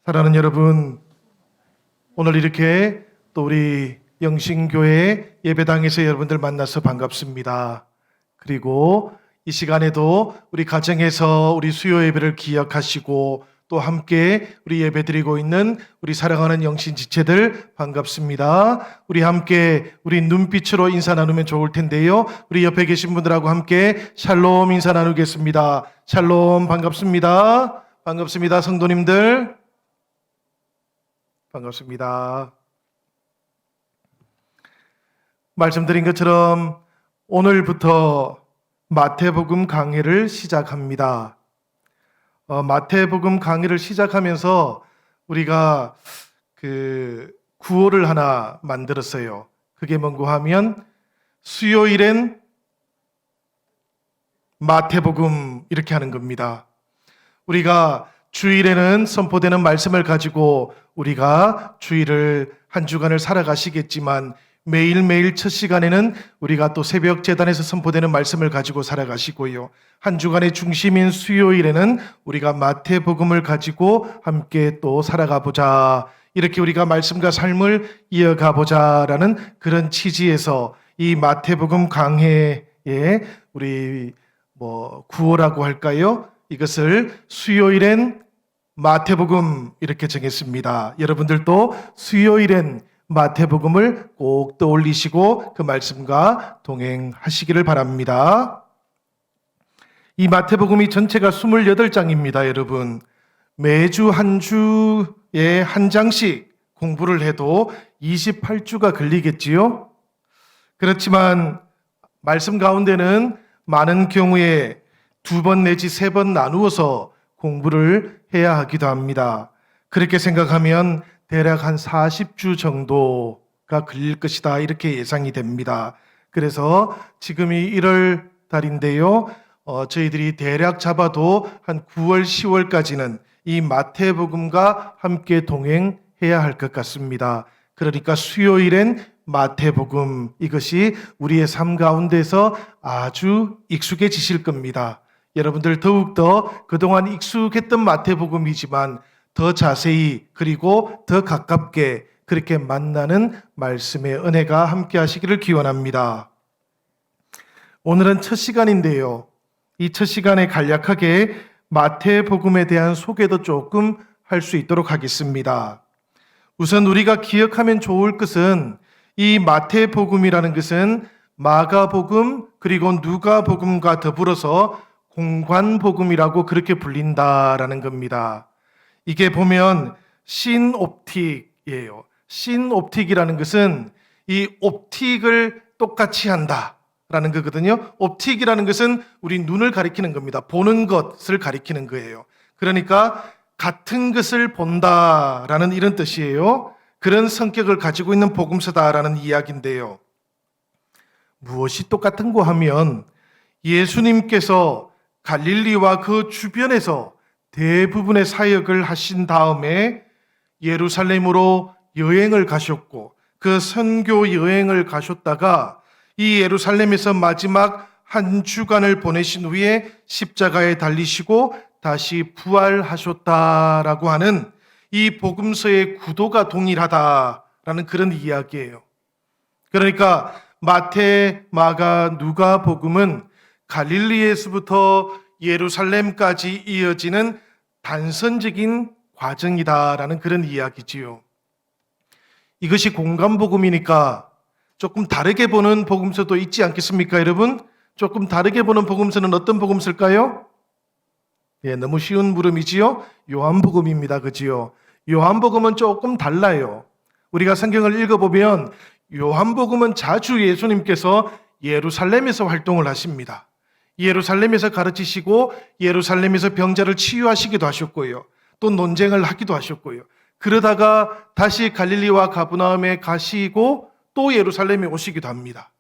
사랑하는 여러분, 오늘 이렇게 또 우리 영신교회 예배당에서 여러분들 만나서 반갑습니다. 그리고 이 시간에도 우리 가정에서 우리 수요 예배를 기억하시고 또 함께 우리 예배 드리고 있는 우리 사랑하는 영신 지체들 반갑습니다. 우리 함께 우리 눈빛으로 인사 나누면 좋을 텐데요. 우리 옆에 계신 분들하고 함께 샬롬 인사 나누겠습니다. 샬롬 반갑습니다. 반갑습니다. 성도님들 반갑습니다. 말씀드린 것처럼 오늘부터 마태복음 강해를 시작합니다. 마태복음 강해를 시작하면서 우리가 구호를 하나 만들었어요. 그게 뭔고 하면 수요일엔 마태복음 이렇게 하는 겁니다. 우리가 주일에는 선포되는 말씀을 가지고 우리가 주일을 한 주간을 살아가시겠지만 매일매일 첫 시간에는 우리가 또 새벽 제단에서 선포되는 말씀을 가지고 살아가시고요. 한 주간의 중심인 수요일에는 우리가 마태복음을 가지고 함께 또 살아가 보자. 이렇게 우리가 말씀과 삶을 이어가 보자라는 그런 취지에서 이 마태복음 강해에 우리 구호라고 할까요? 이것을 수요일엔 마태복음 이렇게 정했습니다. 여러분들도 수요일엔 마태복음을 꼭 떠올리시고 그 말씀과 동행하시기를 바랍니다. 이 마태복음이 전체가 28장입니다, 여러분. 매주 한 주에 한 장씩 공부를 해도 28주가 걸리겠지요? 그렇지만 말씀 가운데는 많은 경우에 2번 내지 3번 나누어서 공부를 해야 하기도 합니다. 그렇게 생각하면 대략 한 40주 정도가 걸릴 것이다 이렇게 예상이 됩니다. 그래서 지금이 1월 달인데요. 저희들이 대략 잡아도 한 9월, 10월까지는 이 마태복음과 함께 동행해야 할 것 같습니다. 그러니까 수요일엔 마태복음 이것이 우리의 삶 가운데서 아주 익숙해지실 겁니다. 여러분들 더욱더 그동안 익숙했던 마태복음이지만 더 자세히 그리고 더 가깝게 그렇게 만나는 말씀의 은혜가 함께 하시기를 기원합니다. 오늘은 첫 시간인데요. 이 첫 시간에 간략하게 마태복음에 대한 소개도 조금 할 수 있도록 하겠습니다. 우선 우리가 기억하면 좋을 것은 이 마태복음이라는 것은 마가복음 그리고 누가복음과 더불어서 공관복음이라고 그렇게 불린다라는 겁니다. 이게 보면 신옵틱이에요. 신옵틱이라는 것은 이 옵틱을 똑같이 한다라는 거거든요. 옵틱이라는 것은 우리 눈을 가리키는 겁니다. 보는 것을 가리키는 거예요. 그러니까 같은 것을 본다라는 이런 뜻이에요. 그런 성격을 가지고 있는 복음서다라는 이야기인데요. 무엇이 똑같은고 하면 예수님께서 갈릴리와 그 주변에서 대부분의 사역을 하신 다음에 예루살렘으로 여행을 가셨고 그 선교 여행을 가셨다가 이 예루살렘에서 마지막 한 주간을 보내신 후에 십자가에 달리시고 다시 부활하셨다라고 하는 이 복음서의 구도가 동일하다라는 그런 이야기예요. 그러니까 마태, 마가, 누가복음은 갈릴리에서부터 예루살렘까지 이어지는 단선적인 과정이다라는 그런 이야기지요. 이것이 공관복음이니까 조금 다르게 보는 복음서도 있지 않겠습니까, 여러분? 조금 다르게 보는 복음서는 어떤 복음서일까요? 너무 쉬운 물음이지요. 요한복음입니다, 그지요? 요한복음은 조금 달라요. 우리가 성경을 읽어보면 요한복음은 자주 예수님께서 예루살렘에서 활동을 하십니다. 예루살렘에서 가르치시고 예루살렘에서 병자를 치유하시기도 하셨고요. 또 논쟁을 하기도 하셨고요. 그러다가 다시 갈릴리와 가브나움에 가시고 또 예루살렘에 오시기도 합니다.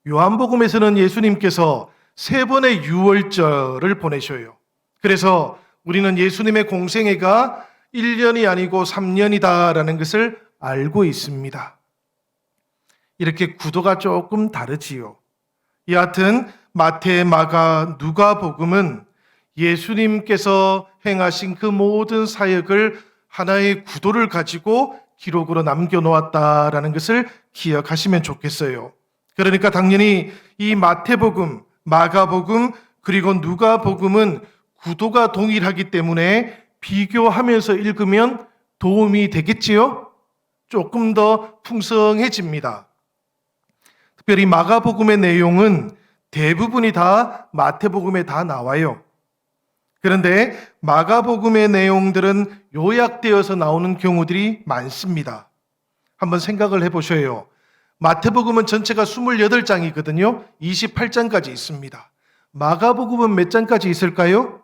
요한복음에서는 예수님께서 3번의 유월절을 보내셔요. 그래서 우리는 예수님의 공생애가 1년이 아니고 3년이다라는 것을 알고 있습니다. 이렇게 구도가 조금 다르지요. 여하튼 마태, 마가, 누가복음은 예수님께서 행하신 그 모든 사역을 하나의 구도를 가지고 기록으로 남겨놓았다라는 것을 기억하시면 좋겠어요. 그러니까 당연히 이 마태복음, 마가복음, 그리고 누가복음은 구도가 동일하기 때문에 비교하면서 읽으면 도움이 되겠지요? 조금 더 풍성해집니다. 특별히 마가복음의 내용은 대부분이 다 마태복음에 다 나와요. 그런데 마가복음의 내용들은 요약되어서 나오는 경우들이 많습니다. 한번 생각을 해보셔요. 마태복음은 전체가 28장이거든요. 28장까지 있습니다. 마가복음은 몇 장까지 있을까요?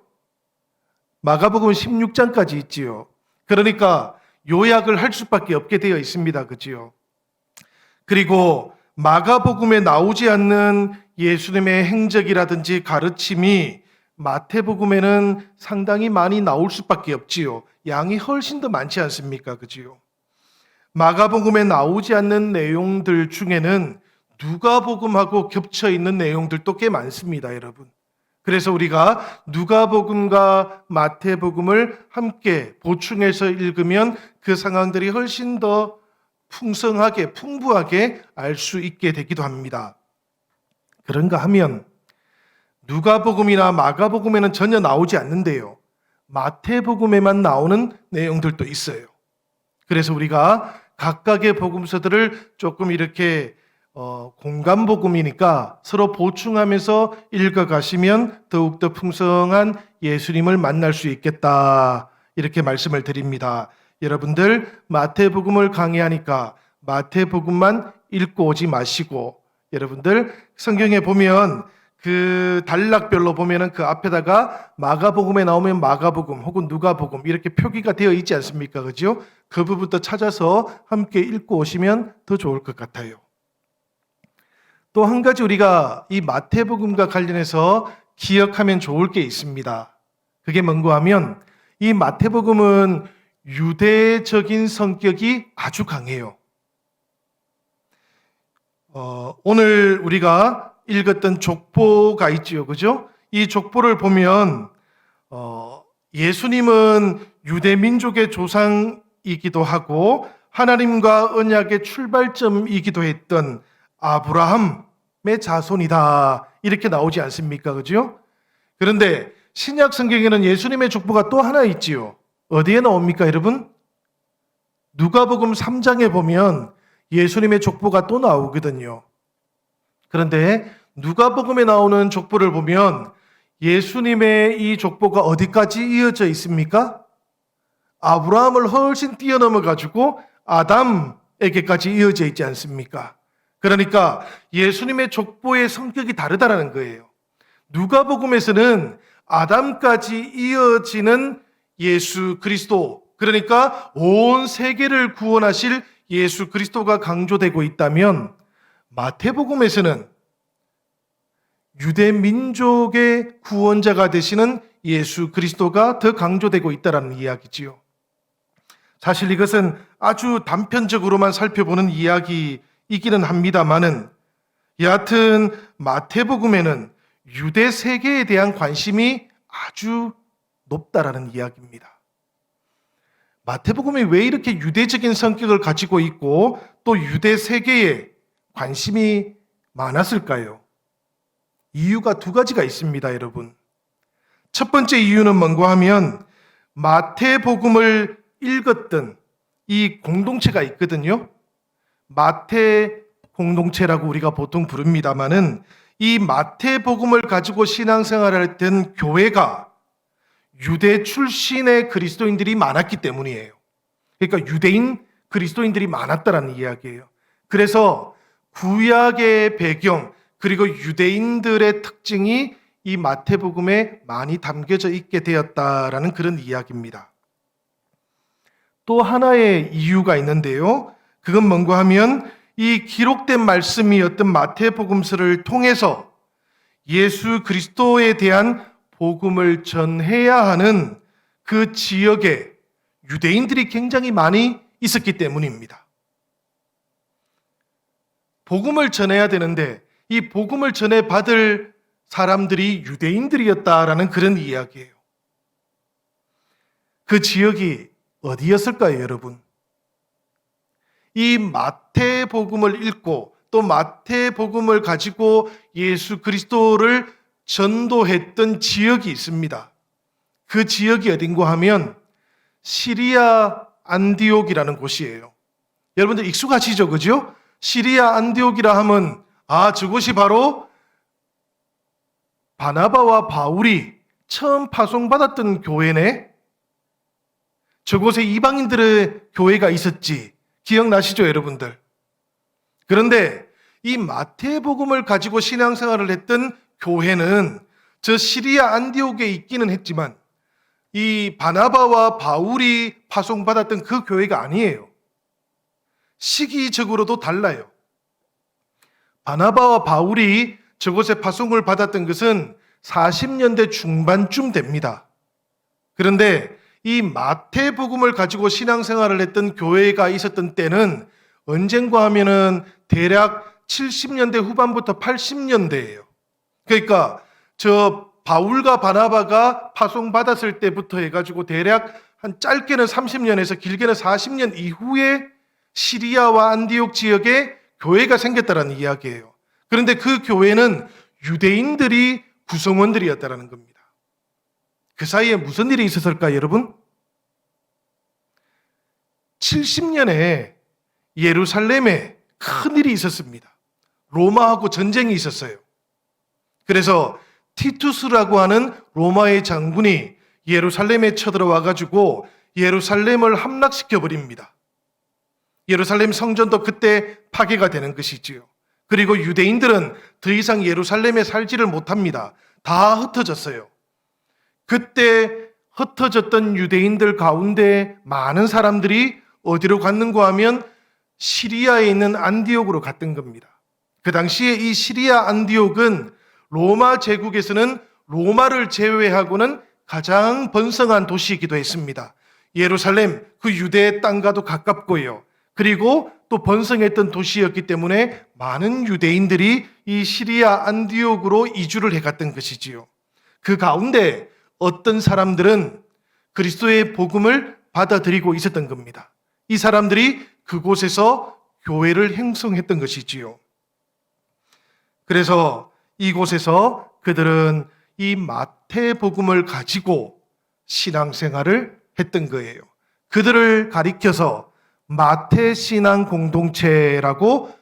마가복음은 16장까지 있지요. 그러니까 요약을 할 수밖에 없게 되어 있습니다. 그지요? 그리고 마가복음에 나오지 않는 예수님의 행적이라든지 가르침이 마태복음에는 상당히 많이 나올 수밖에 없지요. 양이 훨씬 더 많지 않습니까? 그지요? 마가복음에 나오지 않는 내용들 중에는 누가복음하고 겹쳐 있는 내용들도 꽤 많습니다, 여러분. 그래서 우리가 누가복음과 마태복음을 함께 보충해서 읽으면 그 상황들이 훨씬 더 풍성하게, 풍부하게 알 수 있게 되기도 합니다. 그런가 하면 누가복음이나 마가복음에는 전혀 나오지 않는데요. 마태복음에만 나오는 내용들도 있어요. 그래서 우리가 각각의 복음서들을 조금 이렇게 공간복음이니까 서로 보충하면서 읽어가시면 더욱더 풍성한 예수님을 만날 수 있겠다. 이렇게 말씀을 드립니다. 여러분들 마태복음을 강의하니까 마태복음만 읽고 오지 마시고 여러분들 성경에 보면 그 단락별로 보면은 그 앞에다가 마가복음에 나오면 마가복음 혹은 누가복음 이렇게 표기가 되어 있지 않습니까? 그죠? 그 부분도 찾아서 함께 읽고 오시면 더 좋을 것 같아요. 또 한 가지 우리가 이 마태복음과 관련해서 기억하면 좋을 게 있습니다. 그게 뭔가 하면 이 마태복음은 유대적인 성격이 아주 강해요. 오늘 우리가 읽었던 족보가 있지요. 그죠? 이 족보를 보면 예수님은 유대 민족의 조상이기도 하고 하나님과 언약의 출발점이기도 했던 아브라함의 자손이다. 이렇게 나오지 않습니까? 그죠? 그런데 신약 성경에는 예수님의 족보가 또 하나 있지요. 어디에 나옵니까, 여러분? 누가복음 3장에 보면 예수님의 족보가 또 나오거든요. 그런데 누가복음에 나오는 족보를 보면 예수님의 이 족보가 어디까지 이어져 있습니까? 아브라함을 훨씬 뛰어넘어 가지고 아담에게까지 이어져 있지 않습니까? 그러니까 예수님의 족보의 성격이 다르다라는 거예요. 누가복음에서는 아담까지 이어지는 예수 그리스도, 그러니까 온 세계를 구원하실 예수 그리스도가 강조되고 있다면 마태복음에서는 유대 민족의 구원자가 되시는 예수 그리스도가 더 강조되고 있다는 이야기지요. 사실 이것은 아주 단편적으로만 살펴보는 이야기이기는 합니다만은 여하튼 마태복음에는 유대 세계에 대한 관심이 아주 높다라는 이야기입니다. 마태복음이 왜 이렇게 유대적인 성격을 가지고 있고 또 유대 세계에 관심이 많았을까요? 이유가 두 가지가 있습니다, 여러분. 첫 번째 이유는 뭔가 하면 마태복음을 읽었던 이 공동체가 있거든요. 마태 공동체라고 우리가 보통 부릅니다마는 이 마태복음을 가지고 신앙생활을 했던 교회가 유대 출신의 그리스도인들이 많았기 때문이에요. 그러니까 유대인 그리스도인들이 많았다라는 이야기예요. 그래서 구약의 배경 그리고 유대인들의 특징이 이 마태복음에 많이 담겨져 있게 되었다라는 그런 이야기입니다. 또 하나의 이유가 있는데요. 그건 뭔가 하면 이 기록된 말씀이었던 마태복음서를 통해서 예수 그리스도에 대한 복음을 전해야 하는 그 지역에 유대인들이 굉장히 많이 있었기 때문입니다. 복음을 전해야 되는데 이 복음을 전해 받을 사람들이 유대인들이었다라는 그런 이야기예요. 그 지역이 어디였을까요, 여러분? 이 마태복음을 읽고 또 마태복음을 가지고 예수 그리스도를 전도했던 지역이 있습니다. 그 지역이 어딘고 하면 시리아 안디옥이라는 곳이에요. 여러분들 익숙하시죠, 그죠? 시리아 안디옥이라 하면 저곳이 바로 바나바와 바울이 처음 파송받았던 교회네. 저곳에 이방인들의 교회가 있었지. 기억나시죠, 여러분들? 그런데 이 마태복음을 가지고 신앙생활을 했던 교회는 저 시리아 안디옥에 있기는 했지만 이 바나바와 바울이 파송받았던 그 교회가 아니에요. 시기적으로도 달라요. 바나바와 바울이 저곳에 파송을 받았던 것은 40년대 중반쯤 됩니다. 그런데 이 마태복음을 가지고 신앙생활을 했던 교회가 있었던 때는 언젠가 하면은 대략 70년대 후반부터 80년대예요. 그러니까 저 바울과 바나바가 파송받았을 때부터 해가지고 대략 한 짧게는 30년에서 길게는 40년 이후에 시리아와 안디옥 지역에 교회가 생겼다는 이야기예요. 그런데 그 교회는 유대인들이 구성원들이었다는 겁니다. 그 사이에 무슨 일이 있었을까, 여러분? 70년에 예루살렘에 큰 일이 있었습니다. 로마하고 전쟁이 있었어요. 그래서 티투스라고 하는 로마의 장군이 예루살렘에 쳐들어와 가지고 예루살렘을 함락시켜 버립니다. 예루살렘 성전도 그때 파괴가 되는 것이지요. 그리고 유대인들은 더 이상 예루살렘에 살지를 못합니다. 다 흩어졌어요. 그때 흩어졌던 유대인들 가운데 많은 사람들이 어디로 갔는가 하면 시리아에 있는 안디옥으로 갔던 겁니다. 그 당시에 이 시리아 안디옥은 로마 제국에서는 로마를 제외하고는 가장 번성한 도시이기도 했습니다. 예루살렘, 그 유대의 땅과도 가깝고요. 그리고 또 번성했던 도시였기 때문에 많은 유대인들이 이 시리아 안디옥으로 이주를 해갔던 것이지요. 그 가운데 어떤 사람들은 그리스도의 복음을 받아들이고 있었던 겁니다. 이 사람들이 그곳에서 교회를 형성했던 것이지요. 그래서 이곳에서 그들은 이 마태복음을 가지고 신앙생활을 했던 거예요. 그들을 가리켜서 마태신앙 공동체라고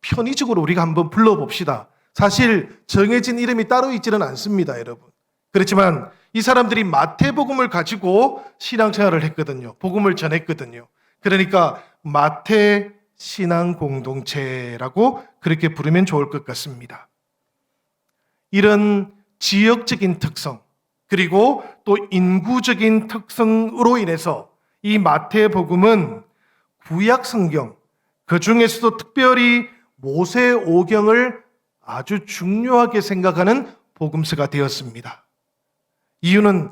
편의적으로 우리가 한번 불러봅시다. 사실 정해진 이름이 따로 있지는 않습니다, 여러분. 그렇지만 이 사람들이 마태복음을 가지고 신앙생활을 했거든요. 복음을 전했거든요. 그러니까 마태신앙 공동체라고 그렇게 부르면 좋을 것 같습니다. 이런 지역적인 특성, 그리고 또 인구적인 특성으로 인해서 이 마태복음은 구약 성경, 그 중에서도 특별히 모세오경을 아주 중요하게 생각하는 복음서가 되었습니다. 이유는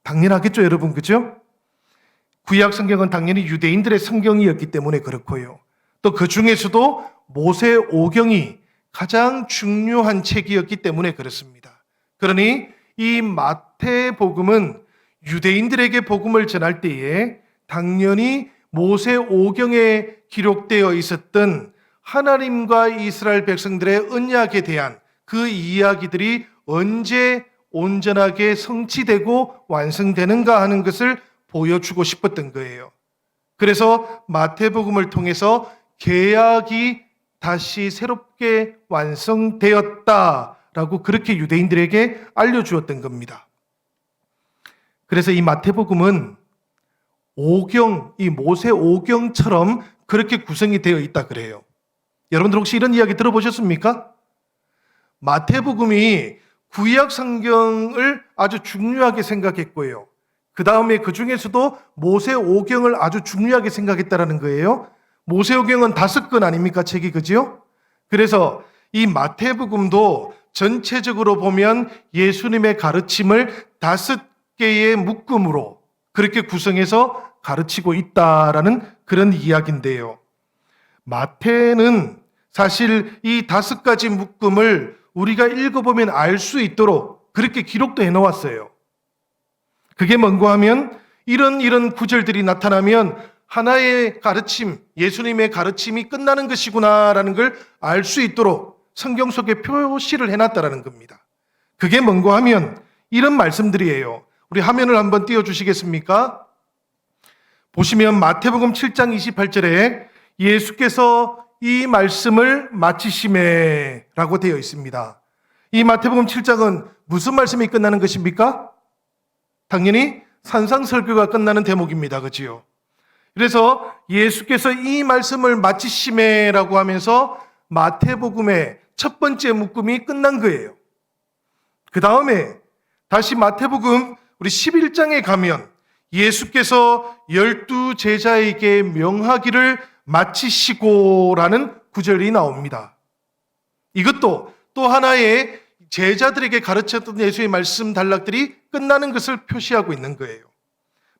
당연하겠죠, 여러분, 그죠? 구약 성경은 당연히 유대인들의 성경이었기 때문에 그렇고요. 또 그 중에서도 모세오경이 가장 중요한 책이었기 때문에 그렇습니다. 그러니 이 마태복음은 유대인들에게 복음을 전할 때에 당연히 모세오경에 기록되어 있었던 하나님과 이스라엘 백성들의 언약에 대한 그 이야기들이 언제 온전하게 성취되고 완성되는가 하는 것을 보여주고 싶었던 거예요. 그래서 마태복음을 통해서 계약이 다시 새롭게 완성되었다라고 그렇게 유대인들에게 알려주었던 겁니다. 그래서 이 마태복음은 오경, 이 모세오경처럼 그렇게 구성이 되어 있다 그래요. 여러분들 혹시 이런 이야기 들어보셨습니까? 마태복음이 구약 성경을 아주 중요하게 생각했고요. 그 다음에 그 중에서도 모세오경을 아주 중요하게 생각했다라는 거예요. 모세오경은 5권 아닙니까? 책이, 그죠? 그래서 이 마태복음도 전체적으로 보면 예수님의 가르침을 5개의 묶음으로 그렇게 구성해서 가르치고 있다라는 그런 이야기인데요. 마태는 사실 이 5가지 묶음을 우리가 읽어보면 알 수 있도록 그렇게 기록도 해놓았어요. 그게 뭔가 하면 이런 구절들이 나타나면 하나의 가르침, 예수님의 가르침이 끝나는 것이구나라는 걸 알 수 있도록 성경 속에 표시를 해놨다라는 겁니다. 그게 뭔고 하면 이런 말씀들이에요. 우리 화면을 한번 띄워주시겠습니까? 보시면 마태복음 7장 28절에 예수께서 이 말씀을 마치시매 라고 되어 있습니다. 이 마태복음 7장은 무슨 말씀이 끝나는 것입니까? 당연히 산상설교가 끝나는 대목입니다. 그렇지요? 그래서 예수께서 이 말씀을 마치시매라고 하면서 마태복음의 첫 번째 묶음이 끝난 거예요. 그 다음에 다시 마태복음 우리 11장에 가면 예수께서 12 제자에게 명하기를 마치시고라는 구절이 나옵니다. 이것도 또 하나의 제자들에게 가르쳤던 예수의 말씀 단락들이 끝나는 것을 표시하고 있는 거예요.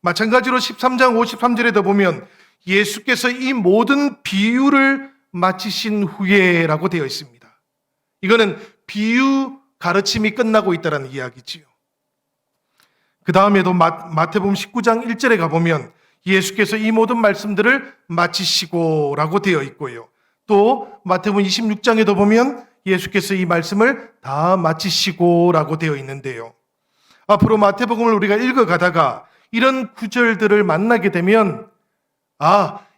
마찬가지로 13장 53절에도 보면 예수께서 이 모든 비유를 마치신 후에라고 되어 있습니다. 이거는 비유 가르침이 끝나고 있다는 이야기지요. 그 다음에도 마태복음 19장 1절에 가보면 예수께서 이 모든 말씀들을 마치시고라고 되어 있고요. 또 마태복음 26장에도 보면 예수께서 이 말씀을 다 마치시고라고 되어 있는데요. 앞으로 마태복음을 우리가 읽어가다가 이런 구절들을 만나게 되면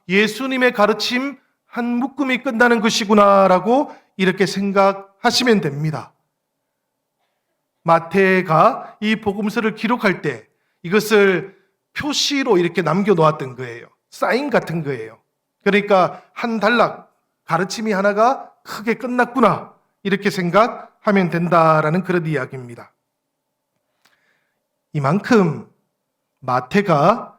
예수님의 가르침 한 묶음이 끝나는 것이구나라고 이렇게 생각하시면 됩니다. 마태가 이 복음서를 기록할 때 이것을 표시로 이렇게 남겨놓았던 거예요. 사인 같은 거예요. 그러니까 한 단락 가르침이 하나가 크게 끝났구나 이렇게 생각하면 된다라는 그런 이야기입니다. 이만큼 마태가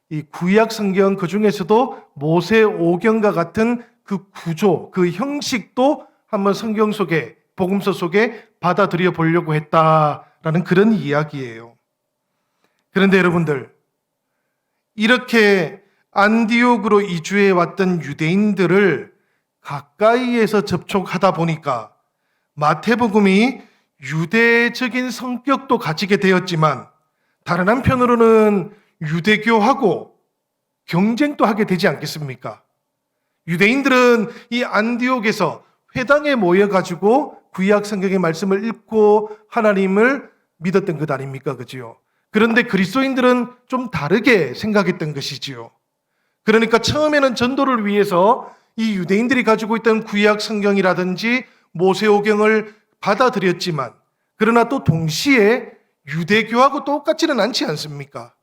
이 구약 성경 그 중에서도 모세오경과 같은 그 구조, 그 형식도 한번 성경 속에 복음서 속에 받아들여 보려고 했다라는 그런 이야기예요. 그런데 여러분들, 이렇게 안디옥으로 이주해 왔던 유대인들을 가까이에서 접촉하다 보니까 마태복음이 유대적인 성격도 가지게 되었지만 다른 한편으로는 유대교하고 경쟁도 하게 되지 않겠습니까? 유대인들은 이 안디옥에서 회당에 모여가지고 구약 성경의 말씀을 읽고 하나님을 믿었던 것 아닙니까? 그지요? 그런데 그리스도인들은 좀 다르게 생각했던 것이지요. 그러니까 처음에는 전도를 위해서 이 유대인들이 가지고 있던 구약 성경이라든지 모세오경을 받아들였지만 그러나 또 동시에 유대교하고 똑같지는 않지 않습니까?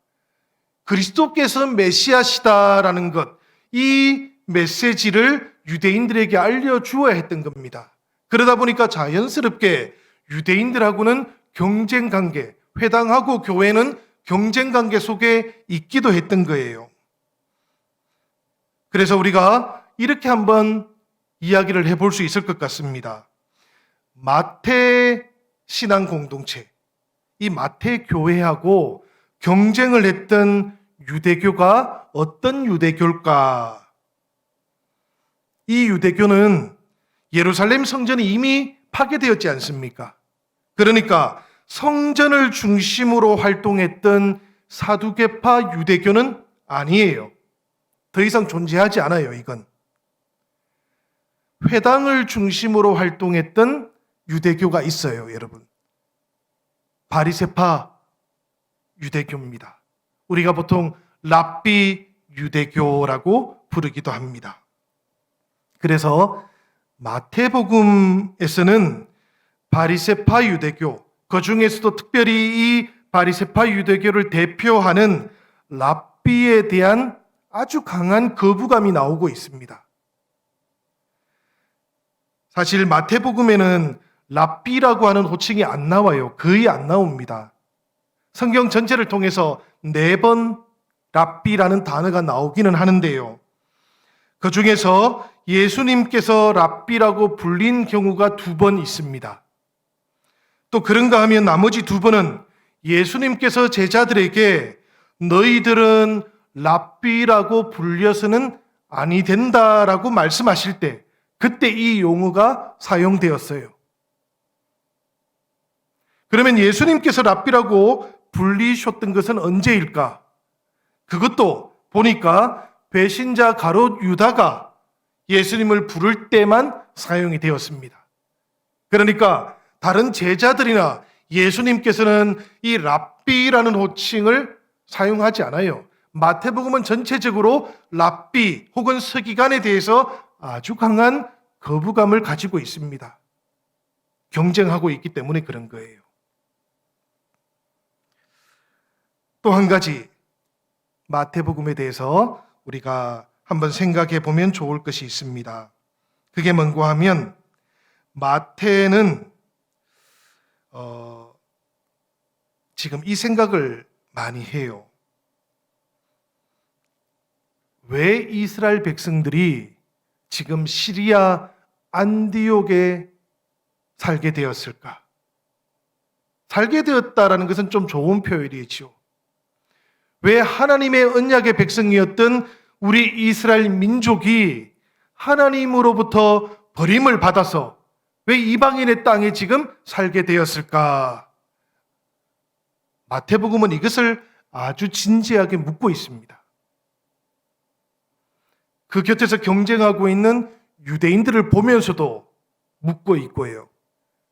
그리스도께서 메시아시다라는 것, 이 메시지를 유대인들에게 알려주어야 했던 겁니다. 그러다 보니까 자연스럽게 유대인들하고는 경쟁관계, 회당하고 교회는 경쟁관계 속에 있기도 했던 거예요. 그래서 우리가 이렇게 한번 이야기를 해볼 수 있을 것 같습니다. 마태 신앙 공동체, 이 마태 교회하고 경쟁을 했던 유대교가 어떤 유대교일까? 이 유대교는 예루살렘 성전이 이미 파괴되었지 않습니까? 그러니까 성전을 중심으로 활동했던 사두개파 유대교는 아니에요. 더 이상 존재하지 않아요, 이건. 회당을 중심으로 활동했던 유대교가 있어요, 여러분. 바리새파 유대교입니다. 우리가 보통 랍비 유대교라고 부르기도 합니다. 그래서 마태복음에서는 바리새파 유대교, 그 중에서도 특별히 이 바리새파 유대교를 대표하는 랍비에 대한 아주 강한 거부감이 나오고 있습니다. 사실 마태복음에는 랍비라고 하는 호칭이 안 나와요. 거의 안 나옵니다. 성경 전체를 통해서 4번 랍비라는 단어가 나오기는 하는데요. 그 중에서 예수님께서 랍비라고 불린 경우가 2번 있습니다. 또 그런가 하면 나머지 2번은 예수님께서 제자들에게 너희들은 랍비라고 불려서는 아니 된다라고 말씀하실 때 그때 이 용어가 사용되었어요. 그러면 예수님께서 랍비라고 불리셨던 것은 언제일까? 그것도 보니까 배신자 가롯 유다가 예수님을 부를 때만 사용이 되었습니다. 그러니까 다른 제자들이나 예수님께서는 이 랍비라는 호칭을 사용하지 않아요. 마태복음은 전체적으로 랍비 혹은 서기관에 대해서 아주 강한 거부감을 가지고 있습니다. 경쟁하고 있기 때문에 그런 거예요. 또 한 가지 마태복음에 대해서 우리가 한번 생각해 보면 좋을 것이 있습니다. 그게 뭔가 하면 마태는 지금 이 생각을 많이 해요. 왜 이스라엘 백성들이 지금 시리아 안디옥에 살게 되었을까? 살게 되었다라는 것은 좀 좋은 표현이지요. 왜 하나님의 언약의 백성이었던 우리 이스라엘 민족이 하나님으로부터 버림을 받아서 왜 이방인의 땅에 지금 살게 되었을까? 마태복음은 이것을 아주 진지하게 묻고 있습니다. 그 곁에서 경쟁하고 있는 유대인들을 보면서도 묻고 있고요.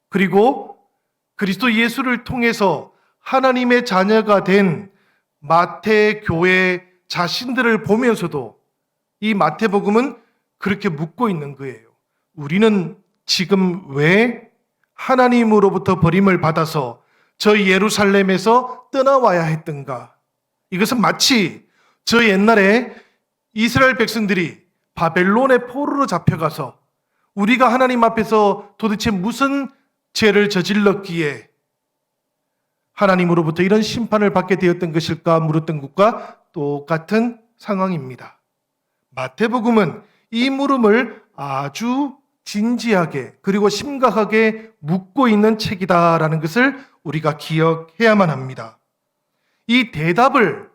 그리고 그리스도 예수를 통해서 하나님의 자녀가 된 마태 교회 자신들을 보면서도 이 마태복음은 그렇게 묻고 있는 거예요. 우리는 지금 왜 하나님으로부터 버림을 받아서 저 예루살렘에서 떠나와야 했던가? 이것은 마치 저 옛날에 이스라엘 백성들이 바벨론의 포로로 잡혀가서 우리가 하나님 앞에서 도대체 무슨 죄를 저질렀기에 하나님으로부터 이런 심판을 받게 되었던 것일까 물었던 것과 똑같은 상황입니다. 마태복음은 이 물음을 아주 진지하게 그리고 심각하게 묻고 있는 책이다라는 것을 우리가 기억해야만 합니다. 이 대답을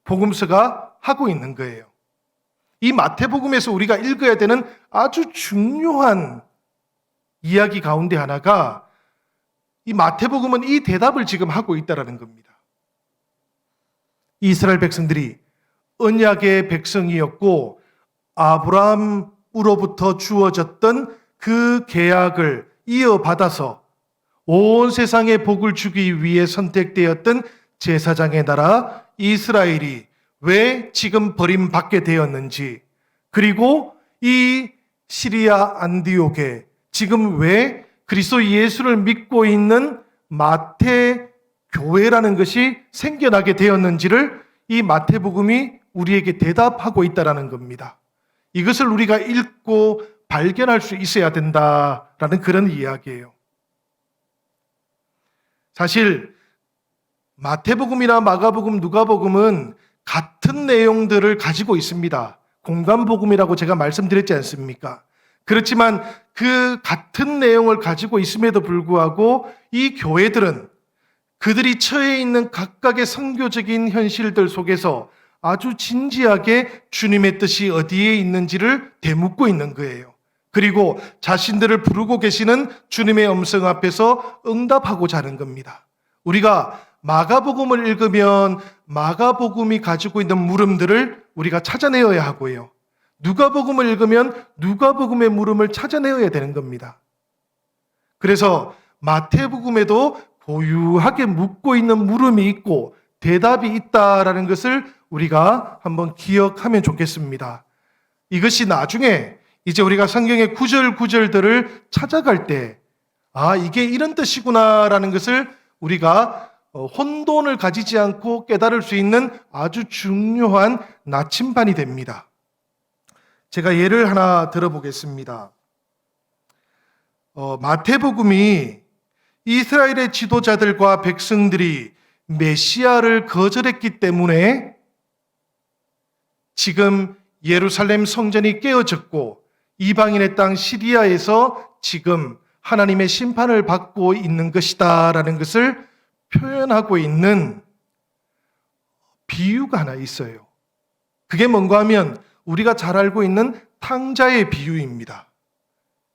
복음서가 하고 있는 거예요. 이 마태복음에서 우리가 읽어야 되는 아주 중요한 이야기 가운데 하나가 이 마태복음은 이 대답을 지금 하고 있다는 겁니다. 이스라엘 백성들이 언약의 백성이었고 아브라함으로부터 주어졌던 그 계약을 이어받아서 온 세상에 복을 주기 위해 선택되었던 제사장의 나라 이스라엘이 왜 지금 버림받게 되었는지, 그리고 이 시리아 안디옥에 지금 왜 그리스도 예수를 믿고 있는 마태 교회라는 것이 생겨나게 되었는지를 이 마태복음이 우리에게 대답하고 있다는 겁니다. 이것을 우리가 읽고 발견할 수 있어야 된다라는 그런 이야기예요. 사실 마태복음이나 마가복음, 누가복음은 같은 내용들을 가지고 있습니다. 공간복음이라고 제가 말씀드렸지 않습니까? 그렇지만 그 같은 내용을 가지고 있음에도 불구하고 이 교회들은 그들이 처해 있는 각각의 선교적인 현실들 속에서 아주 진지하게 주님의 뜻이 어디에 있는지를 되묻고 있는 거예요. 그리고 자신들을 부르고 계시는 주님의 음성 앞에서 응답하고자 하는 겁니다. 우리가 마가복음을 읽으면 마가복음이 가지고 있는 물음들을 우리가 찾아내어야 하고요. 누가복음을 읽으면 누가복음의 물음을 찾아내어야 되는 겁니다. 그래서 마태복음에도 고유하게 묻고 있는 물음이 있고 대답이 있다라는 것을 우리가 한번 기억하면 좋겠습니다. 이것이 나중에 이제 우리가 성경의 구절구절들을 찾아갈 때 이게 이런 뜻이구나라는 것을 우리가 혼돈을 가지지 않고 깨달을 수 있는 아주 중요한 나침반이 됩니다. 제가 예를 하나 들어보겠습니다. 마태복음이 이스라엘의 지도자들과 백성들이 메시아를 거절했기 때문에 지금 예루살렘 성전이 깨어졌고 이방인의 땅 시리아에서 지금 하나님의 심판을 받고 있는 것이다라는 것을 표현하고 있는 비유가 하나 있어요. 그게 뭔가 하면 우리가 잘 알고 있는 탕자의 비유입니다.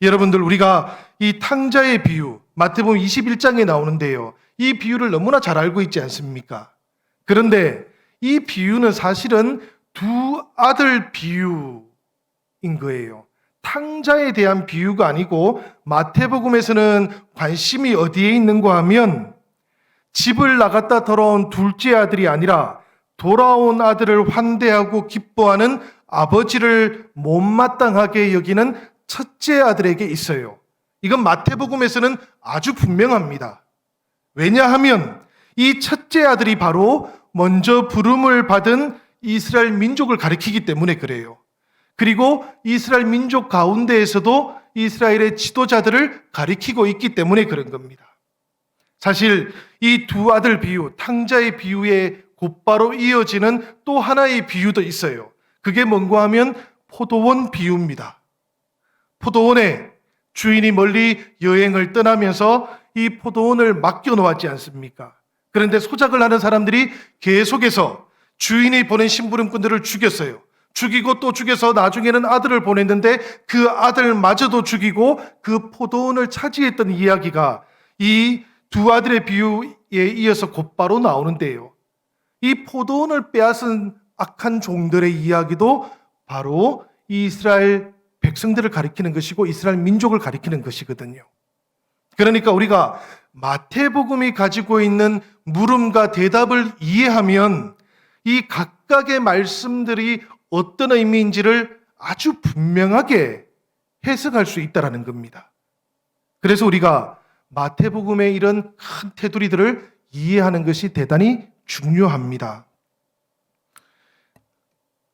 여러분들, 우리가 이 탕자의 비유, 마태복음 21장에 나오는데요. 이 비유를 너무나 잘 알고 있지 않습니까? 그런데 이 비유는 사실은 두 아들 비유인 거예요. 탕자에 대한 비유가 아니고 마태복음에서는 관심이 어디에 있는가 하면 집을 나갔다 돌아온 둘째 아들이 아니라 돌아온 아들을 환대하고 기뻐하는 아버지를 못마땅하게 여기는 첫째 아들에게 있어요. 이건 마태복음에서는 아주 분명합니다. 왜냐하면 이 첫째 아들이 바로 먼저 부름을 받은 이스라엘 민족을 가리키기 때문에 그래요. 그리고 이스라엘 민족 가운데에서도 이스라엘의 지도자들을 가리키고 있기 때문에 그런 겁니다. 사실 이 두 아들 비유, 탕자의 비유에 곧바로 이어지는 또 하나의 비유도 있어요. 그게 뭔가 하면 포도원 비유입니다. 포도원에 주인이 멀리 여행을 떠나면서 이 포도원을 맡겨놓았지 않습니까? 그런데 소작을 하는 사람들이 계속해서 주인이 보낸 심부름꾼들을 죽였어요. 죽이고 또 죽여서 나중에는 아들을 보냈는데 그 아들마저도 죽이고 그 포도원을 차지했던 이야기가 이 두 아들의 비유에 이어서 곧바로 나오는데요. 이 포도원을 빼앗은 악한 종들의 이야기도 바로 이스라엘 백성들을 가리키는 것이고 이스라엘 민족을 가리키는 것이거든요. 그러니까 우리가 마태복음이 가지고 있는 물음과 대답을 이해하면 이 각각의 말씀들이 어떤 의미인지를 아주 분명하게 해석할 수 있다는 겁니다. 그래서 우리가 마태복음의 이런 큰 테두리들을 이해하는 것이 대단히 중요합니다.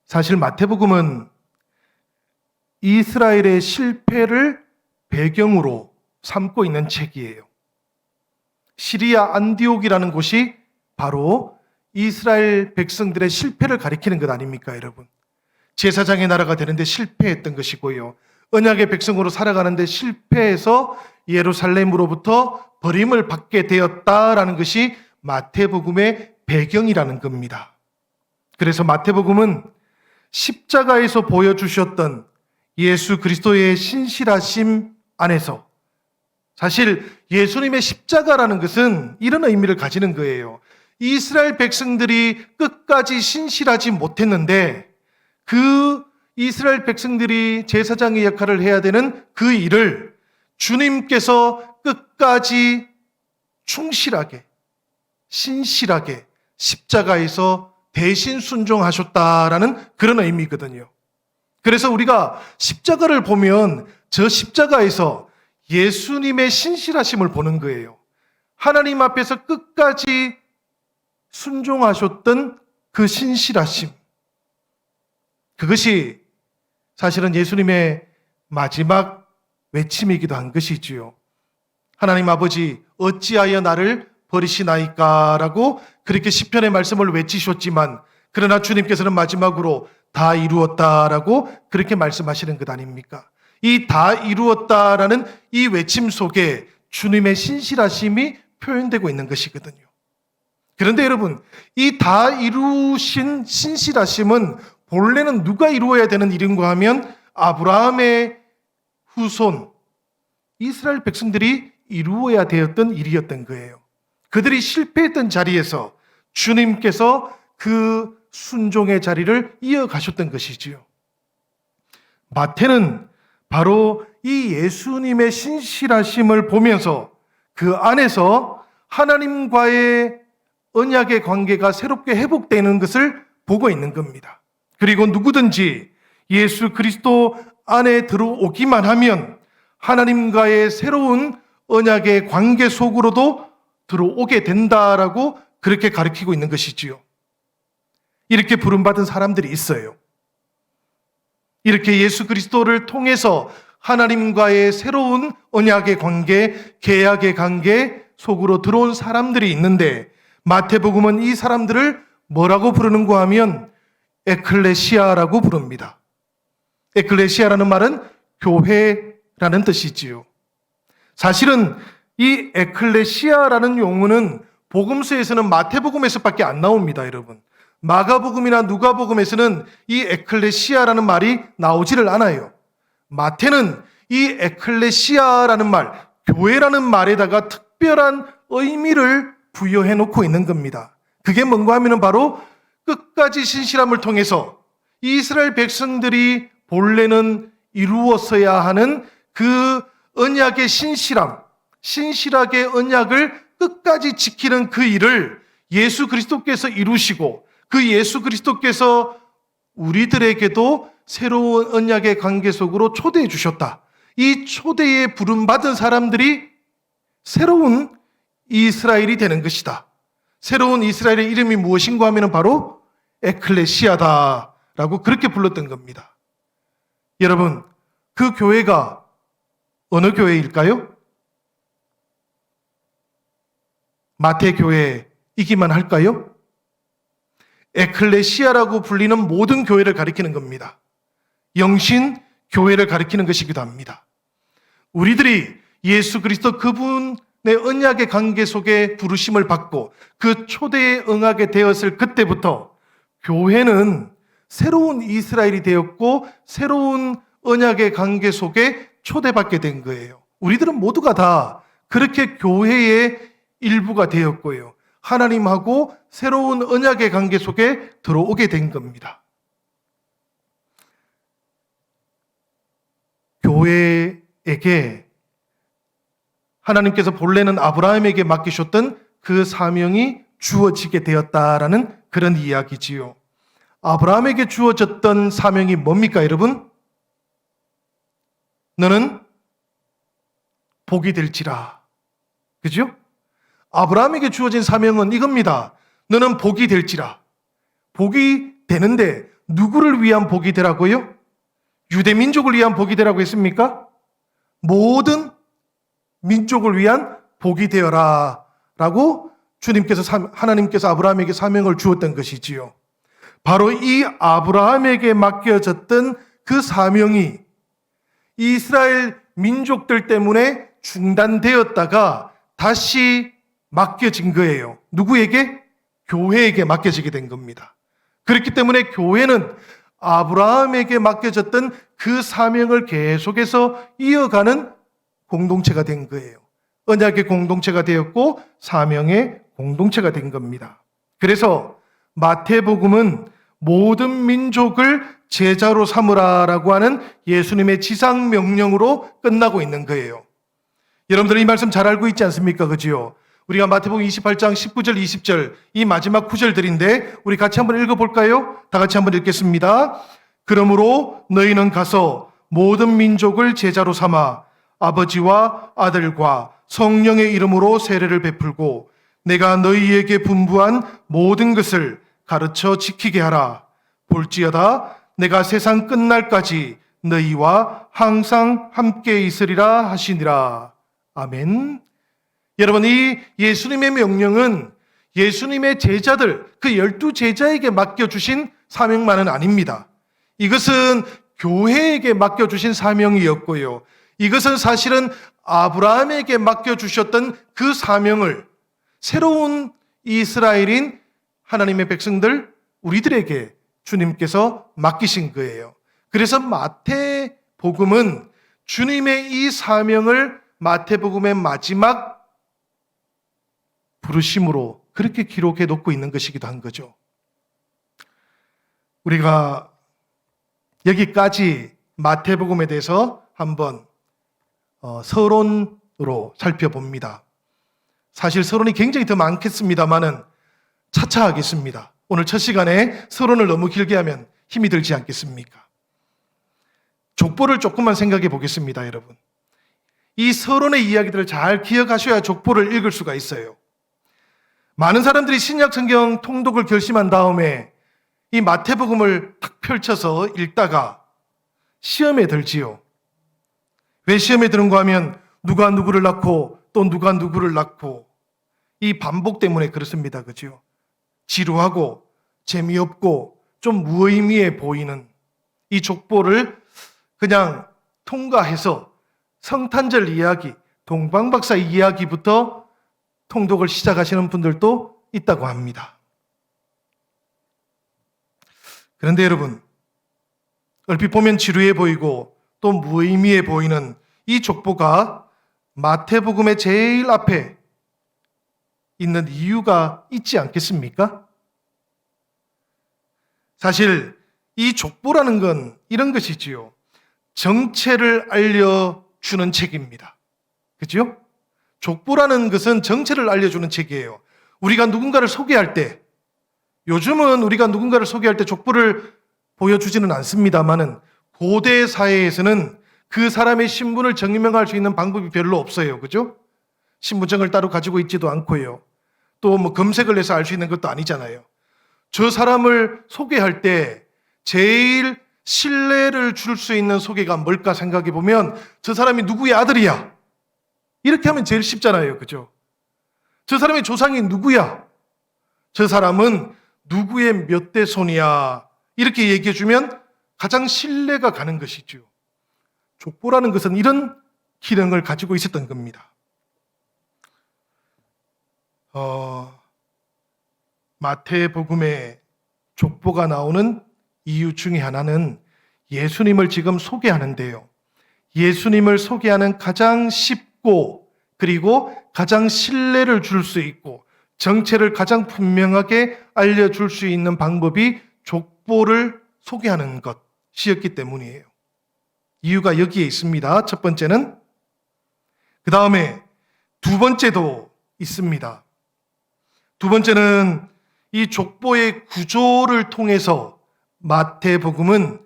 사실 마태복음은 이스라엘의 실패를 배경으로 삼고 있는 책이에요. 시리아 안디옥이라는 곳이 바로 이스라엘 백성들의 실패를 가리키는 것 아닙니까, 여러분? 제사장의 나라가 되는데 실패했던 것이고요. 언약의 백성으로 살아가는데 실패해서 예루살렘으로부터 버림을 받게 되었다라는 것이 마태복음의 배경이라는 겁니다. 그래서 마태복음은 십자가에서 보여주셨던 예수 그리스도의 신실하심 안에서 사실 예수님의 십자가라는 것은 이런 의미를 가지는 거예요. 이스라엘 백성들이 끝까지 신실하지 못했는데 그 이스라엘 백성들이 제사장의 역할을 해야 되는 그 일을 주님께서 끝까지 충실하게, 신실하게 십자가에서 대신 순종하셨다라는 그런 의미거든요. 그래서 우리가 십자가를 보면 저 십자가에서 예수님의 신실하심을 보는 거예요. 하나님 앞에서 끝까지 순종하셨던 그 신실하심. 그것이 사실은 예수님의 마지막 외침이기도 한 것이지요. 하나님 아버지 어찌하여 나를 버리시나이까 라고 그렇게 시편의 말씀을 외치셨지만 그러나 주님께서는 마지막으로 다 이루었다라고 그렇게 말씀하시는 것 아닙니까? 이 다 이루었다라는 이 외침 속에 주님의 신실하심이 표현되고 있는 것이거든요. 그런데 여러분, 이 다 이루신 신실하심은 본래는 누가 이루어야 되는 일인가 하면 아브라함의 후손, 이스라엘 백성들이 이루어야 되었던 일이었던 거예요. 그들이 실패했던 자리에서 주님께서 그 순종의 자리를 이어가셨던 것이지요. 마태는 바로 이 예수님의 신실하심을 보면서 그 안에서 하나님과의 언약의 관계가 새롭게 회복되는 것을 보고 있는 겁니다. 그리고 누구든지 예수 그리스도 안에 들어오기만 하면 하나님과의 새로운 언약의 관계 속으로도 들어오게 된다라고 그렇게 가르치고 있는 것이지요. 이렇게 부름받은 사람들이 있어요. 이렇게 예수 그리스도를 통해서 하나님과의 새로운 언약의 관계, 계약의 관계 속으로 들어온 사람들이 있는데 마태복음은 이 사람들을 뭐라고 부르는가 하면 에클레시아라고 부릅니다. 에클레시아라는 말은 교회라는 뜻이지요. 사실은 이 에클레시아라는 용어는 복음서에서는 마태복음에서밖에 안 나옵니다, 여러분. 마가복음이나 누가복음에서는 이 에클레시아라는 말이 나오지를 않아요. 마태는 이 에클레시아라는 말, 교회라는 말에다가 특별한 의미를 부여해 놓고 있는 겁니다. 그게 뭔가 하면은 바로 끝까지 신실함을 통해서 이스라엘 백성들이 본래는 이루었어야 하는 그 언약의 신실하게 언약을 끝까지 지키는 그 일을 예수 그리스도께서 이루시고, 그 예수 그리스도께서 우리들에게도 새로운 언약의 관계 속으로 초대해 주셨다. 이 초대에 부름받은 사람들이 새로운 이스라엘이 되는 것이다. 새로운 이스라엘의 이름이 무엇인가 하면 바로 에클레시아다라고 그렇게 불렀던 겁니다. 여러분, 그 교회가 어느 교회일까요? 마태 교회이기만 할까요? 에클레시아라고 불리는 모든 교회를 가리키는 겁니다. 영신 교회를 가리키는 것이기도 합니다. 우리들이 예수 그리스도 그분의 언약의 관계 속에 부르심을 받고 그 초대에 응하게 되었을 그때부터 교회는 새로운 이스라엘이 되었고 새로운 언약의 관계 속에 초대받게 된 거예요. 우리들은 모두가 다 그렇게 교회의 일부가 되었고요. 하나님하고 새로운 언약의 관계 속에 들어오게 된 겁니다. 교회에게 하나님께서 본래는 아브라함에게 맡기셨던 그 사명이 주어지게 되었다라는 그런 이야기지요. 아브라함에게 주어졌던 사명이 뭡니까, 여러분? 너는 복이 될지라. 그죠? 아브라함에게 주어진 사명은 이겁니다. 너는 복이 될지라. 복이 되는데 누구를 위한 복이 되라고요? 유대민족을 위한 복이 되라고 했습니까? 모든 민족을 위한 복이 되어라 라고 하나님께서 아브라함에게 사명을 주었던 것이지요. 바로 이 아브라함에게 맡겨졌던 그 사명이 이스라엘 민족들 때문에 중단되었다가 다시 맡겨진 거예요. 누구에게? 교회에게 맡겨지게 된 겁니다. 그렇기 때문에 교회는 아브라함에게 맡겨졌던 그 사명을 계속해서 이어가는 공동체가 된 거예요. 언약의 공동체가 되었고 사명의 공동체가 된 겁니다. 그래서 마태복음은 모든 민족을 제자로 삼으라라고 하는 예수님의 지상 명령으로 끝나고 있는 거예요. 여러분들 이 말씀 잘 알고 있지 않습니까? 그지요? 우리가 마태복음 28장 19절 20절 이 마지막 구절들인데 우리 같이 한번 읽어볼까요? 다 같이 한번 읽겠습니다. 그러므로 너희는 가서 모든 민족을 제자로 삼아 아버지와 아들과 성령의 이름으로 세례를 베풀고 내가 너희에게 분부한 모든 것을 가르쳐 지키게 하라. 볼지어다 내가 세상 끝날까지 너희와 항상 함께 있으리라 하시니라. 아멘. 여러분, 이 예수님의 명령은 예수님의 제자들, 그 12제자에게 맡겨주신 사명만은 아닙니다. 이것은 교회에게 맡겨주신 사명이었고요. 이것은 사실은 아브라함에게 맡겨주셨던 그 사명을 새로운 이스라엘인 하나님의 백성들, 우리들에게 주님께서 맡기신 거예요. 그래서 마태복음은 주님의 이 사명을 마태복음의 마지막 부르심으로 그렇게 기록해 놓고 있는 것이기도 한 거죠. 우리가 여기까지 마태복음에 대해서 한번 서론으로 살펴봅니다. 사실 서론이 굉장히 더 많겠습니다만은 차차 하겠습니다. 오늘 첫 시간에 서론을 너무 길게 하면 힘이 들지 않겠습니까? 족보를 조금만 생각해 보겠습니다, 여러분. 이 서론의 이야기들을 잘 기억하셔야 족보를 읽을 수가 있어요. 많은 사람들이 신약 성경 통독을 결심한 다음에 이 마태복음을 탁 펼쳐서 읽다가 시험에 들지요. 왜 시험에 드는가 하면 누가 누구를 낳고 또 누가 누구를 낳고 이 반복 때문에 그렇습니다. 그죠? 지루하고 재미없고 좀 무의미해 보이는 이 족보를 그냥 통과해서 성탄절 이야기, 동방박사 이야기부터 통독을 시작하시는 분들도 있다고 합니다. 그런데 여러분, 얼핏 보면 지루해 보이고 또 무의미해 보이는 이 족보가 마태복음의 제일 앞에 있는 이유가 있지 않겠습니까? 사실 이 족보라는 건 이런 것이지요. 정체를 알려주는 책입니다. 그죠? 족보라는 것은 정체를 알려주는 책이에요. 우리가 누군가를 소개할 때, 요즘은 우리가 누군가를 소개할 때 족보를 보여주지는 않습니다만은 고대 사회에서는 그 사람의 신분을 증명할 수 있는 방법이 별로 없어요. 그죠? 신분증을 따로 가지고 있지도 않고요. 또 뭐 검색을 해서 알 수 있는 것도 아니잖아요. 저 사람을 소개할 때 제일 신뢰를 줄 수 있는 소개가 뭘까 생각해 보면 저 사람이 누구의 아들이야. 이렇게 하면 제일 쉽잖아요. 그죠? 저 사람의 조상이 누구야? 저 사람은 누구의 몇 대 손이야. 이렇게 얘기해 주면 가장 신뢰가 가는 것이죠. 족보라는 것은 이런 기능을 가지고 있었던 겁니다. 마태복음에 족보가 나오는 이유 중에 하나는 예수님을 지금 소개하는데요. 예수님을 소개하는 가장 쉽고 그리고 가장 신뢰를 줄 수 있고 정체를 가장 분명하게 알려줄 수 있는 방법이 족보를 소개하는 것이었기 때문이에요. 이유가 여기에 있습니다. 첫 번째는. 그 다음에 두 번째도 있습니다. 두 번째는 이 족보의 구조를 통해서 마태복음은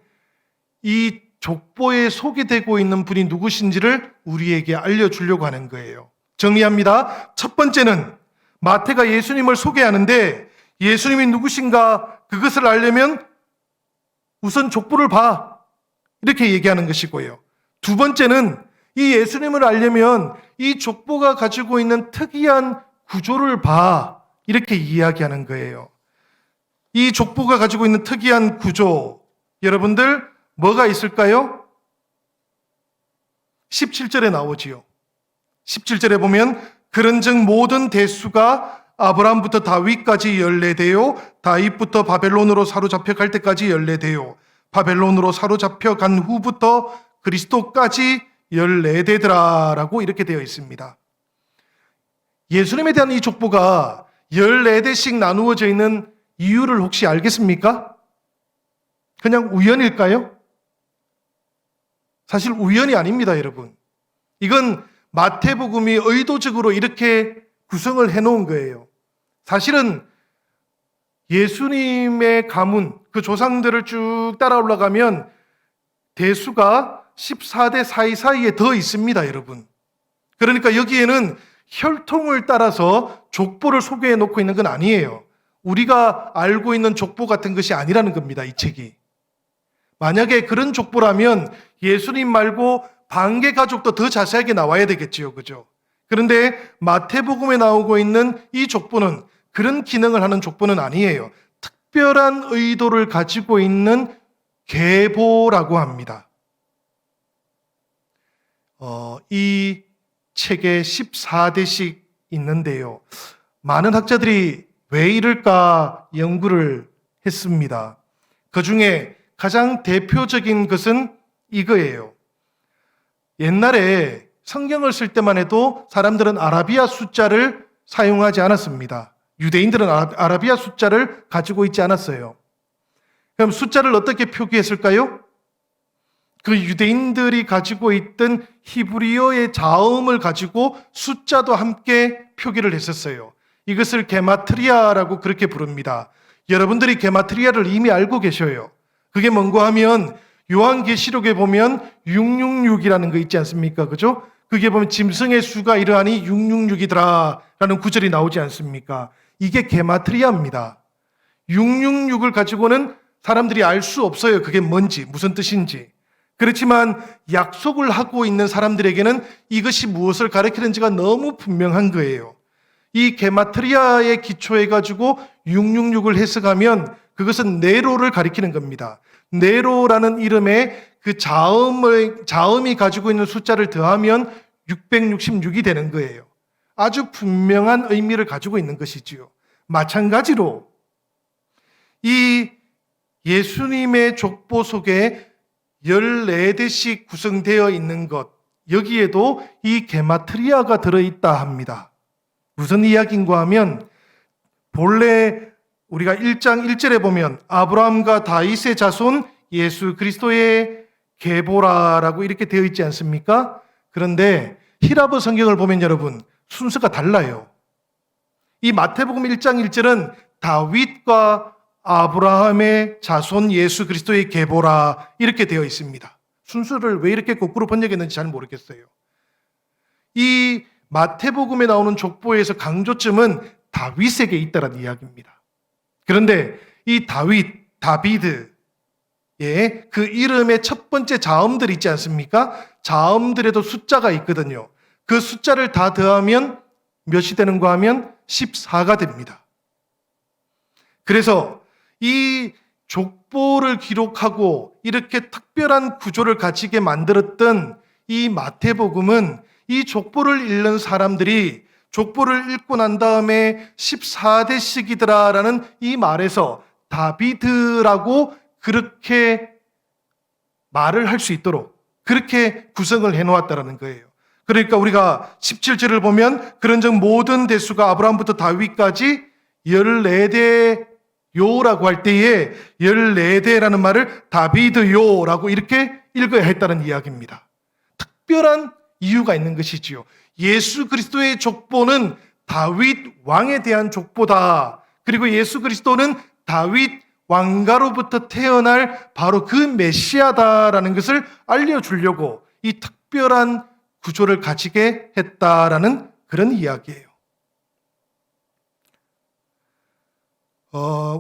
이 족보에 소개되고 있는 분이 누구신지를 우리에게 알려주려고 하는 거예요. 정리합니다. 첫 번째는 마태가 예수님을 소개하는데 예수님이 누구신가 그것을 알려면 우선 족보를 봐. 이렇게 얘기하는 것이고요. 두 번째는 이 예수님을 알려면 이 족보가 가지고 있는 특이한 구조를 봐. 이렇게 이야기하는 거예요. 이 족보가 가지고 있는 특이한 구조, 여러분들 뭐가 있을까요? 17절에 나오지요. 17절에 보면 그런즉 모든 대수가 아브라함부터 다윗까지 연례되요 다윗부터 바벨론으로 사로잡혀 갈 때까지 연례되요 바벨론으로 사로잡혀 간 후부터 그리스도까지 연례되더라라고 이렇게 되어 있습니다. 예수님에 대한 이 족보가 14대씩 나누어져 있는 이유를 혹시 알겠습니까? 그냥 우연일까요? 사실 우연이 아닙니다, 여러분. 이건 마태복음이 의도적으로 이렇게 구성을 해놓은 거예요. 사실은 예수님의 가문, 그 조상들을 쭉 따라 올라가면 대수가 14대 사이사이에 더 있습니다, 여러분. 그러니까 여기에는 혈통을 따라서 족보를 소개해 놓고 있는 건 아니에요. 우리가 알고 있는 족보 같은 것이 아니라는 겁니다, 이 책이. 만약에 그런 족보라면 예수님 말고 반개 가족도 더 자세하게 나와야 되겠지요, 그죠? 그런데 마태복음에 나오고 있는 이 족보는 그런 기능을 하는 족보는 아니에요. 특별한 의도를 가지고 있는 계보라고 합니다. 이 책에 14대씩 있는데요. 많은 학자들이 왜 이럴까 연구를 했습니다. 그 중에 가장 대표적인 것은 이거예요. 옛날에 성경을 쓸 때만 해도 사람들은 아라비아 숫자를 사용하지 않았습니다. 유대인들은 아라비아 숫자를 가지고 있지 않았어요. 그럼 숫자를 어떻게 표기했을까요? 그 유대인들이 가지고 있던 히브리어의 자음을 가지고 숫자도 함께 표기를 했었어요. 이것을 게마트리아라고 그렇게 부릅니다. 여러분들이 게마트리아를 이미 알고 계셔요. 그게 뭔가 하면 요한계시록에 보면 666이라는 거 있지 않습니까? 그죠? 그게 보면 짐승의 수가 이러하니 666이더라 라는 구절이 나오지 않습니까? 이게 게마트리아입니다. 666을 가지고는 사람들이 알 수 없어요. 그게 뭔지, 무슨 뜻인지. 그렇지만 약속을 하고 있는 사람들에게는 이것이 무엇을 가리키는지가 너무 분명한 거예요. 이 게마트리아에 기초해가지고 666을 해석하면 그것은 네로를 가리키는 겁니다. 네로라는 이름에 그 자음이 가지고 있는 숫자를 더하면 666이 되는 거예요. 아주 분명한 의미를 가지고 있는 것이지요. 마찬가지로 이 예수님의 족보 속에 14대씩 구성되어 있는 것, 여기에도 이 게마트리아가 들어있다 합니다. 무슨 이야기인가 하면 본래 우리가 1장 1절에 보면 아브라함과 다윗의 자손 예수 그리스도의 계보라라고 이렇게 되어 있지 않습니까? 그런데 히라보 성경을 보면 여러분 순서가 달라요. 이 마태복음 1장 1절은 다윗과 아브라함의 자손 예수 그리스도의 계보라 이렇게 되어 있습니다. 순서를 왜 이렇게 거꾸로 번역했는지 잘 모르겠어요. 이 마태복음에 나오는 족보에서 강조점은 다윗에게 있다는 이야기입니다. 그런데 이 다비드의 그 이름의 첫 번째 자음들 있지 않습니까? 자음들에도 숫자가 있거든요. 그 숫자를 다 더하면 몇이 되는가 하면 14가 됩니다. 그래서 이 족보를 기록하고 이렇게 특별한 구조를 가지게 만들었던 이 마태복음은 이 족보를 읽는 사람들이 족보를 읽고 난 다음에 14대씩이더라라는 이 말에서 다비드라고 그렇게 말을 할 수 있도록 그렇게 구성을 해놓았다는 거예요. 그러니까 우리가 17절을 보면 그런즉 모든 대수가 아브라함부터 다윗까지 14대요라고 할 때에 14대라는 말을 다비드요라고 이렇게 읽어야 했다는 이야기입니다. 특별한 이유가 있는 것이지요. 예수 그리스도의 족보는 다윗 왕에 대한 족보다. 그리고 예수 그리스도는 다윗 왕가로부터 태어날 바로 그 메시아다라는 것을 알려주려고 이 특별한 구조를 가지게 했다라는 그런 이야기예요.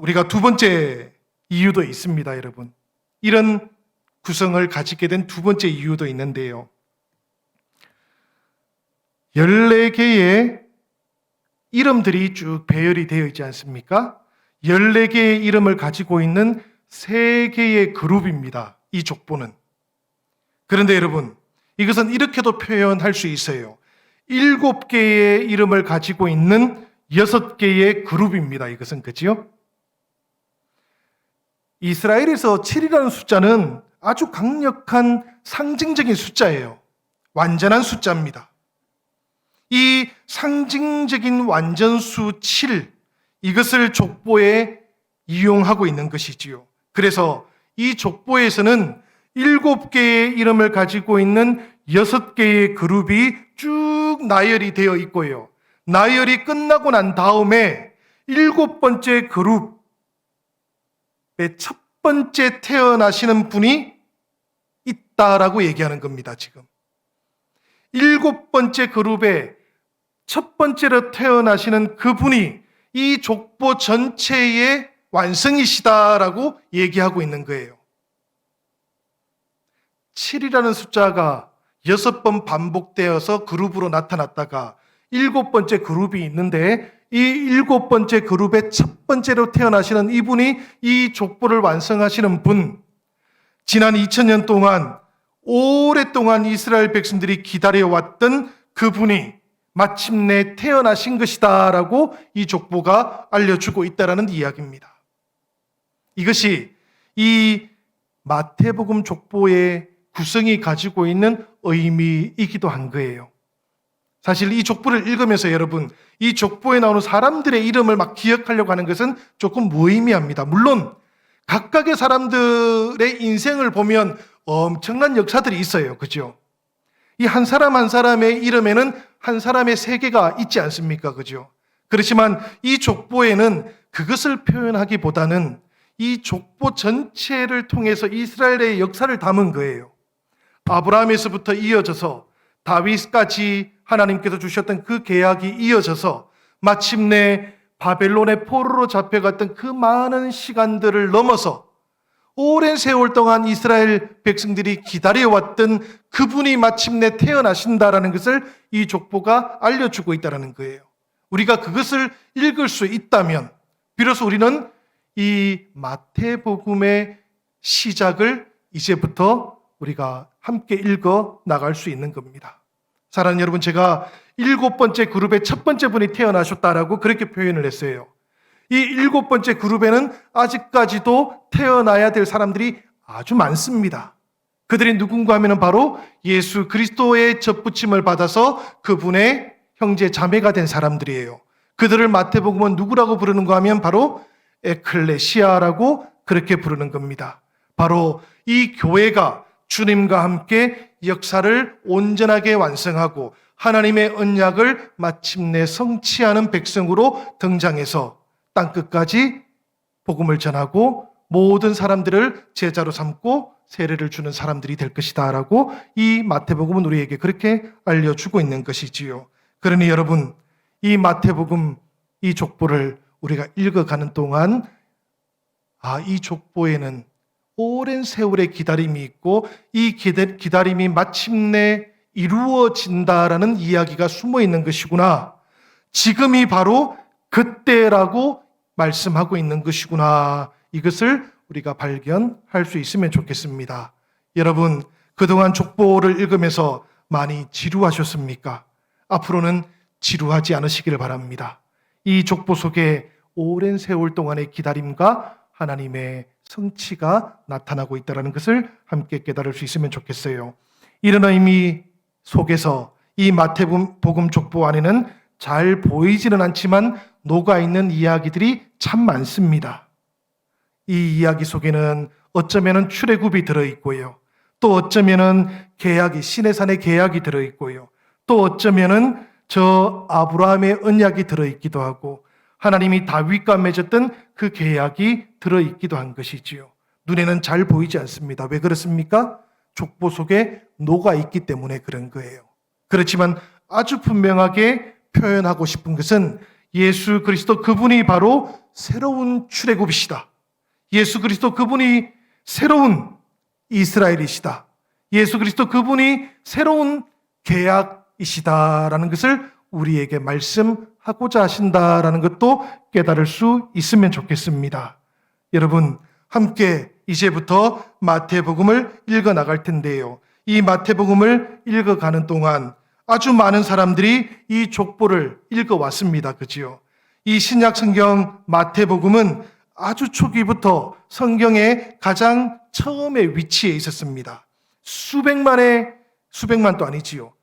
우리가 두 번째 이유도 있습니다, 여러분. 이런 구성을 가지게 된 두 번째 이유도 있는데요. 14개의 이름들이 쭉 배열이 되어 있지 않습니까? 14개의 이름을 가지고 있는 3개의 그룹입니다. 이 족보는. 그런데 여러분, 이것은 이렇게도 표현할 수 있어요. 7개의 이름을 가지고 있는 6개의 그룹입니다. 이것은 그지요? 이스라엘에서 7이라는 숫자는 아주 강력한 상징적인 숫자예요. 완전한 숫자입니다. 이 상징적인 완전수 7, 이것을 족보에 이용하고 있는 것이지요. 그래서 이 족보에서는 7개의 이름을 가지고 있는 6개의 그룹이 쭉 나열이 되어 있고요. 나열이 끝나고 난 다음에 7번째 그룹의 첫 번째 태어나시는 분이 있다라고 얘기하는 겁니다, 지금. 7번째 그룹의 첫 번째로 태어나시는 그분이 이 족보 전체의 완성이시다라고 얘기하고 있는 거예요. 7이라는 숫자가 6번 반복되어서 그룹으로 나타났다가 7번째 그룹이 있는데 이 7번째 그룹의 첫 번째로 태어나시는 이분이 이 족보를 완성하시는 분, 지난 2000년 동안 오랫동안 이스라엘 백성들이 기다려왔던 그분이 마침내 태어나신 것이다라고 이 족보가 알려주고 있다라는 이야기입니다. 이것이 이 마태복음 족보의 구성이 가지고 있는 의미이기도 한 거예요. 사실 이 족보를 읽으면서 여러분, 이 족보에 나오는 사람들의 이름을 막 기억하려고 하는 것은 조금 무의미합니다. 물론 각각의 사람들의 인생을 보면 엄청난 역사들이 있어요. 그죠? 이 한 사람 한 사람의 이름에는 한 사람의 세계가 있지 않습니까? 그죠? 그렇지만 이 족보에는 그것을 표현하기보다는 이 족보 전체를 통해서 이스라엘의 역사를 담은 거예요. 아브라함에서부터 이어져서 다윗까지 하나님께서 주셨던 그 계약이 이어져서 마침내 바벨론의 포로로 잡혀갔던 그 많은 시간들을 넘어서 오랜 세월 동안 이스라엘 백성들이 기다려왔던 그분이 마침내 태어나신다라는 것을 이 족보가 알려주고 있다는 거예요. 우리가 그것을 읽을 수 있다면 비로소 우리는 이 마태복음의 시작을 이제부터 우리가 함께 읽어 나갈 수 있는 겁니다. 사랑하는 여러분, 제가 7번째 그룹의 첫 번째 분이 태어나셨다라고 그렇게 표현을 했어요. 이 7번째 그룹에는 아직까지도 태어나야 될 사람들이 아주 많습니다. 그들이 누군가 하면 바로 예수 그리스도의 접붙임을 받아서 그분의 형제 자매가 된 사람들이에요. 그들을 마태복음은 누구라고 부르는가 하면 바로 에클레시아라고 그렇게 부르는 겁니다. 바로 이 교회가 주님과 함께 역사를 온전하게 완성하고 하나님의 언약을 마침내 성취하는 백성으로 등장해서 땅끝까지 복음을 전하고 모든 사람들을 제자로 삼고 세례를 주는 사람들이 될 것이다 라고 이 마태복음은 우리에게 그렇게 알려주고 있는 것이지요. 그러니 여러분, 이 마태복음 이 족보를 우리가 읽어가는 동안 이 족보에는 오랜 세월의 기다림이 있고 이 기다림이 마침내 이루어진다라는 이야기가 숨어 있는 것이구나. 지금이 바로 그때라고 말씀하고 있는 것이구나. 이것을 우리가 발견할 수 있으면 좋겠습니다. 여러분, 그동안 족보를 읽으면서 많이 지루하셨습니까? 앞으로는 지루하지 않으시기를 바랍니다. 이 족보 속에 오랜 세월 동안의 기다림과 하나님의 성취가 나타나고 있다는 것을 함께 깨달을 수 있으면 좋겠어요. 이런 의미 속에서 이 마태복음 족보 안에는 잘 보이지는 않지만 녹아있는 이야기들이 참 많습니다. 이 이야기 속에는 어쩌면 출애굽이 들어있고요. 또 어쩌면 시내산의 계약이 들어있고요. 또 어쩌면 저 아브라함의 언약이 들어있기도 하고 하나님이 다윗과 맺었던 그 계약이 들어있기도 한 것이지요. 눈에는 잘 보이지 않습니다. 왜 그렇습니까? 족보 속에 녹아있기 때문에 그런 거예요. 그렇지만 아주 분명하게 표현하고 싶은 것은 예수 그리스도 그분이 바로 새로운 출애굽이시다. 예수 그리스도 그분이 새로운 이스라엘이시다. 예수 그리스도 그분이 새로운 계약이시다라는 것을 우리에게 말씀하고자 하신다라는 것도 깨달을 수 있으면 좋겠습니다. 여러분, 함께 이제부터 마태복음을 읽어 나갈 텐데요. 이 마태복음을 읽어가는 동안 아주 많은 사람들이 이 족보를 읽어왔습니다. 그지요? 이 신약 성경 마태복음은 아주 초기부터 성경의 가장 처음에 위치해 있었습니다. 수백만도 아니지요.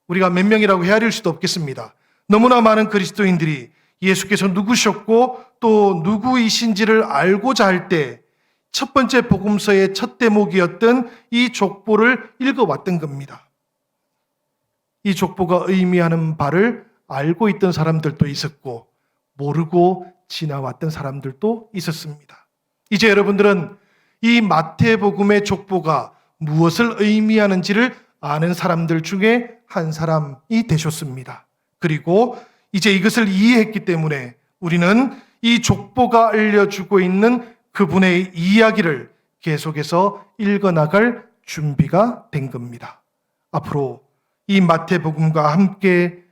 우리가 몇 명이라고 헤아릴 수도 없겠습니다. 너무나 많은 그리스도인들이 예수께서 누구셨고 또 누구이신지를 알고자 할 때 첫 번째 복음서의 첫 대목이었던 이 족보를 읽어왔던 겁니다. 이 족보가 의미하는 바를 알고 있던 사람들도 있었고 모르고 지나왔던 사람들도 있었습니다. 이제 여러분들은 이 마태복음의 족보가 무엇을 의미하는지를 아는 사람들 중에 한 사람이 되셨습니다. 그리고 이제 이것을 이해했기 때문에 우리는 이 족보가 알려주고 있는 그분의 이야기를 계속해서 읽어나갈 준비가 된 겁니다. 앞으로 이 마태복음과 함께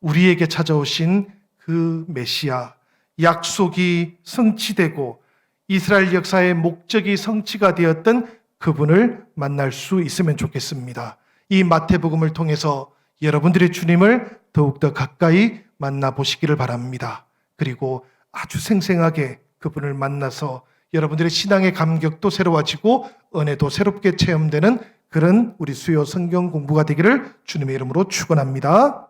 우리에게 찾아오신 그 메시아, 약속이 성취되고 이스라엘 역사의 목적이 성취가 되었던 그분을 만날 수 있으면 좋겠습니다. 이 마태복음을 통해서 여러분들의 주님을 더욱더 가까이 만나보시기를 바랍니다. 그리고 아주 생생하게 그분을 만나서 여러분들의 신앙의 감격도 새로워지고 은혜도 새롭게 체험되는 그런 우리 수요 성경 공부가 되기를 주님의 이름으로 축원합니다.